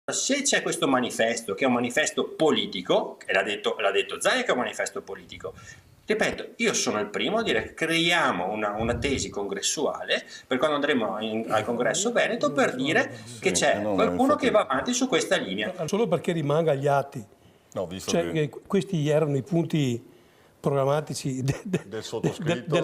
Se c'è questo manifesto, che è un manifesto politico, e l'ha detto Zaia che è un manifesto politico, ripeto, io sono il primo a dire che creiamo una tesi congressuale per quando andremo al congresso veneto per dire che c'è qualcuno che va avanti su questa linea. Solo perché rimanga agli atti. No, visto cioè, che questi erano i punti programmatici del sottoscritto.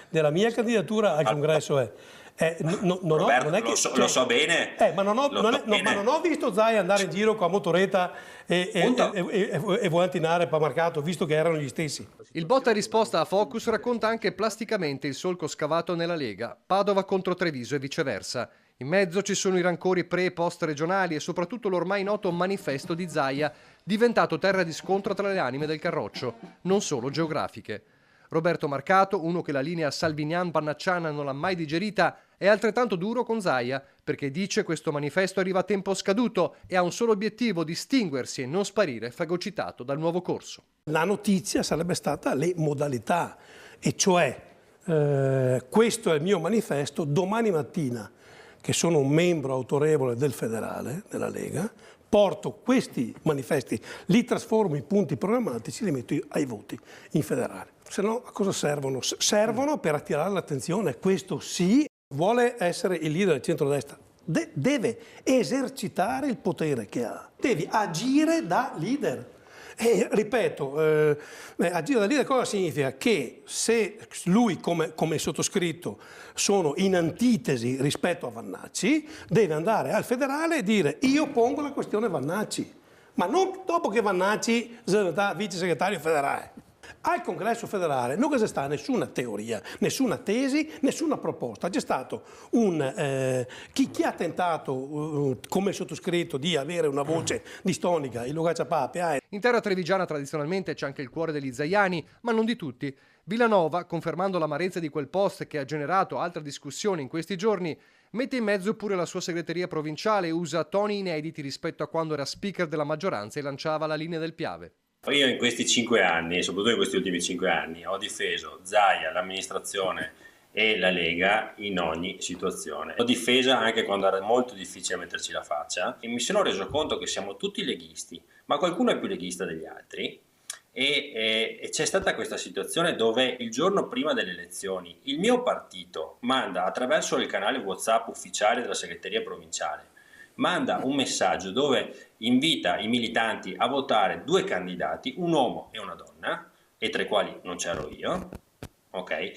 della mia candidatura al congresso. Roberto, lo so bene. Ma non ho visto Zaia andare in giro con la motoretta e volantinare Pamarcato, visto che erano gli stessi. Il botta e risposta a Focus racconta anche plasticamente il solco scavato nella Lega, Padova contro Treviso e viceversa. In mezzo ci sono i rancori pre e post regionali e soprattutto l'ormai noto manifesto di Zaia, diventato terra di scontro tra le anime del Carroccio, non solo geografiche. Roberto Marcato, uno che la linea Salvinian-Pannacciana non l'ha mai digerita, è altrettanto duro con Zaia, perché dice questo manifesto arriva a tempo scaduto e ha un solo obiettivo: distinguersi e non sparire fagocitato dal nuovo corso. La notizia sarebbe stata le modalità, e cioè questo è il mio manifesto, domani mattina, che sono un membro autorevole del federale, della Lega, porto questi manifesti, li trasformo in punti programmatici, li metto ai voti in federale. Se no, a cosa servono? Servono per attirare l'attenzione. Questo sì, vuole essere il leader del centrodestra, deve esercitare il potere che ha, devi agire da leader. E ripeto, agire da leader cosa significa? Che se lui, come il sottoscritto, sono in antitesi rispetto a Vannacci, deve andare al federale e dire: io pongo la questione Vannacci, ma non dopo che Vannacci è vice segretario federale. Al congresso federale non c'è stata nessuna teoria, nessuna tesi, nessuna proposta. C'è stato chi ha tentato, come il sottoscritto, di avere una voce distonica, il Luca Pape. In terra trevigiana tradizionalmente c'è anche il cuore degli zaiani, ma non di tutti. Villanova, confermando l'amarezza di quel post che ha generato altra discussione in questi giorni, mette in mezzo pure la sua segreteria provinciale e usa toni inediti rispetto a quando era speaker della maggioranza e lanciava la linea del Piave. Io in questi 5 anni, soprattutto in questi ultimi 5 anni, ho difeso Zaia, l'amministrazione e la Lega in ogni situazione. L'ho difesa anche quando era molto difficile metterci la faccia e mi sono reso conto che siamo tutti leghisti, ma qualcuno è più leghista degli altri e c'è stata questa situazione dove il giorno prima delle elezioni il mio partito manda attraverso il canale WhatsApp ufficiale della segreteria provinciale manda un messaggio dove invita i militanti a votare 2 candidati, un uomo e una donna, e tra i quali non c'ero io, ok?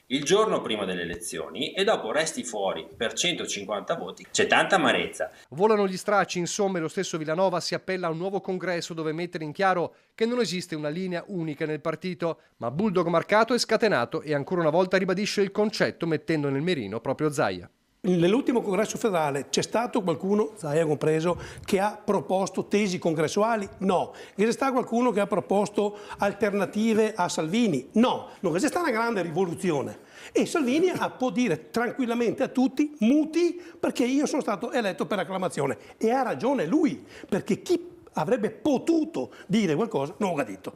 Il giorno prima delle elezioni e dopo resti fuori per 150 voti. C'è tanta amarezza. Volano gli stracci, insomma, e lo stesso Villanova si appella a un nuovo congresso dove mettere in chiaro che non esiste una linea unica nel partito, ma Bulldog Marcato è scatenato e ancora una volta ribadisce il concetto mettendo nel mirino proprio Zaia. Nell'ultimo congresso federale c'è stato qualcuno, Zaia compreso, che ha proposto tesi congressuali? No. C'è stato qualcuno che ha proposto alternative a Salvini? No. Non c'è stata una grande rivoluzione. E Salvini può dire tranquillamente a tutti, muti, perché io sono stato eletto per acclamazione. E ha ragione lui, perché chi avrebbe potuto dire qualcosa non l'ha detto.